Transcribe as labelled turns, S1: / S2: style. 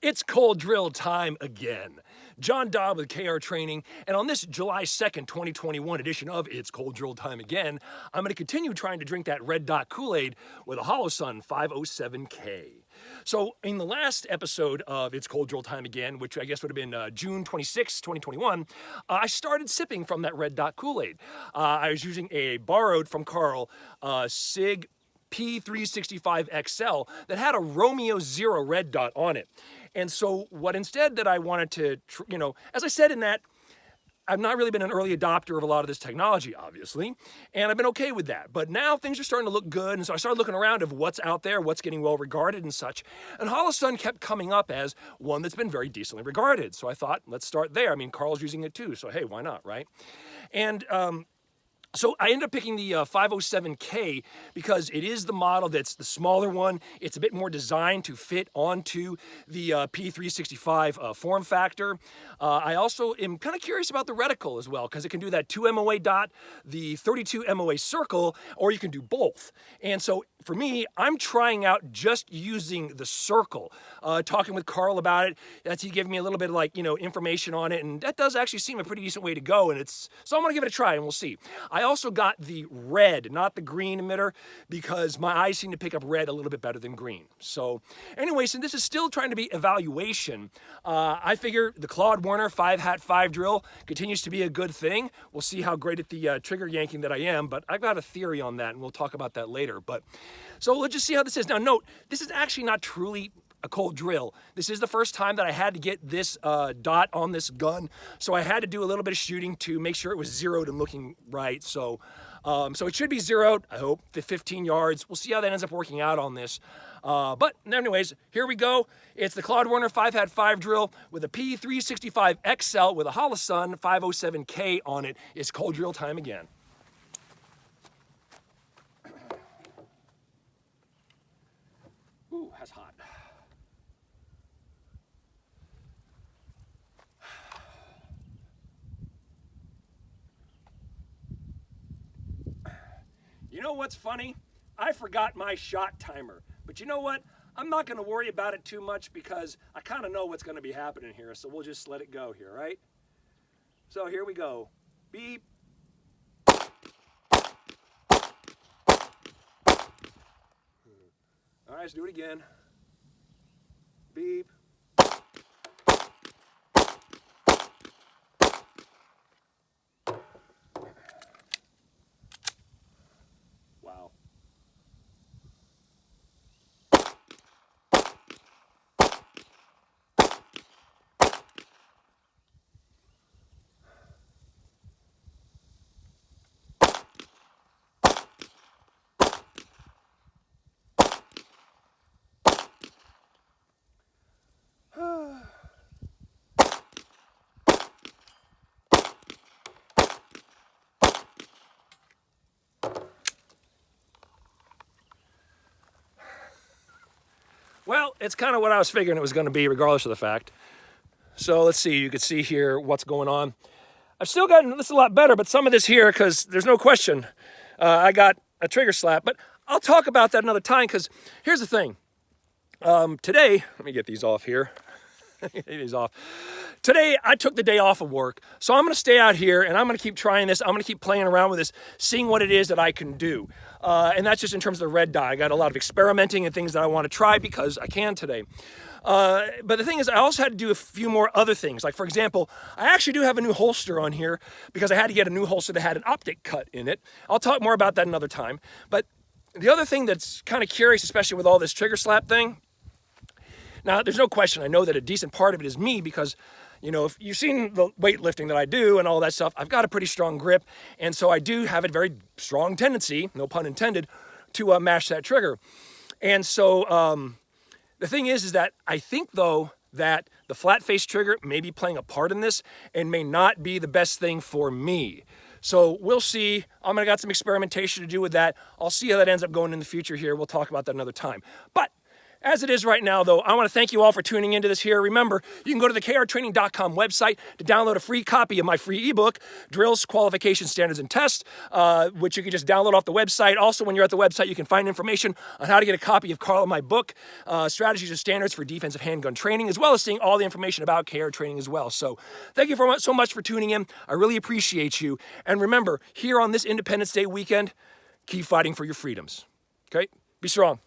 S1: It's cold drill time again. John Dobb with KR Training, and on this July 2nd, 2021 edition of It's Cold Drill Time Again, I'm going to continue trying to drink that red dot Kool-Aid with a Holosun 507K. So in the last episode of It's Cold Drill Time Again, which I guess would have been June 26, 2021, I started sipping from that red dot Kool-Aid. I was using a borrowed from Carl Sig P365XL that had a Romeo 0 red dot on it. And so what instead that I wanted to, as I said in that, I've not really been an early adopter of a lot of this technology, obviously, and I've been okay with that. But now things are starting to look good, and so I started looking around of what's out there, what's getting well regarded and such. And Holosun kept coming up as one that's been very decently regarded. So I thought, let's start there. I mean, Carl's using it too, so hey, why not, right? And so I ended up picking the 507K because it is the model that's the smaller one. It's a bit more designed to fit onto the P365 form factor. I also am kind of curious about the reticle as well because it can do that 2 MOA dot, the 32 MOA circle, or you can do both. And so for me, I'm trying out just using the circle. Talking with Carl about it, he gave me a little bit of information on it, and that does actually seem a pretty decent way to go. And so I'm gonna give it a try, and we'll see. I also got the red, not the green emitter, because my eyes seem to pick up red a little bit better than green. So anyway, since this is still trying to be evaluation, I figure the Claude Werner 5-hat-5 drill continues to be a good thing. We'll see how great at the trigger yanking that I am, but I've got a theory on that, and we'll talk about that later. But so let's just see how this is. Now note, this is actually not truly a cold drill. This is the first time that I had to get this dot on this gun, so I had to do a little bit of shooting to make sure it was zeroed and looking right. So it should be zeroed, I hope, 15 yards. We'll see how that ends up working out on this. But anyways, here we go. It's the Claude Werner 5-hat-5 drill with a P365XL with a Holosun 507K on it. It's cold drill time again. Ooh, that's hot. You know what's funny? I forgot my shot timer. But you know what? I'm not going to worry about it too much because I kind of know what's going to be happening here. So we'll just let it go here, right? So here we go. Beep. All right, let's do it again. Beep. Wow. Well, it's kind of what I was figuring it was going to be, regardless of the fact. So let's see. You can see here what's going on. I've still gotten this a lot better, but some of this here, because there's no question, I got a trigger slap. But I'll talk about that another time, because here's the thing. Today, let me get these off here. Get these off. Today, I took the day off of work, so I'm going to stay out here, and I'm going to keep trying this. I'm going to keep playing around with this, seeing what it is that I can do. And that's just in terms of the red dot. I got a lot of experimenting and things that I want to try because I can today. But the thing is, I also had to do a few more other things. Like, for example, I actually do have a new holster on here because I had to get a new holster that had an optic cut in it. I'll talk more about that another time. But the other thing that's kind of curious, especially with all this trigger slap thing, now, there's no question, I know that a decent part of it is me because, if you've seen the weightlifting that I do and all that stuff, I've got a pretty strong grip, and so I do have a very strong tendency, no pun intended, to mash that trigger. And so the thing is that I think, though, that the flat face trigger may be playing a part in this and may not be the best thing for me. So we'll see. I'm gonna got some experimentation to do with that. I'll see how that ends up going in the future here. We'll talk about that another time. But As it is right now, though, I want to thank you all for tuning into this here. Remember, you can go to the krtraining.com website to download a free copy of my free ebook, Drills, Qualifications, Standards, and Tests, which you can just download off the website. Also, when you're at the website, you can find information on how to get a copy of Carl and my book, Strategies and Standards for Defensive Handgun Training, as well as seeing all the information about KR training as well. So thank you so much for tuning in. I really appreciate you. And remember, here on this Independence Day weekend, keep fighting for your freedoms. Okay? Be strong.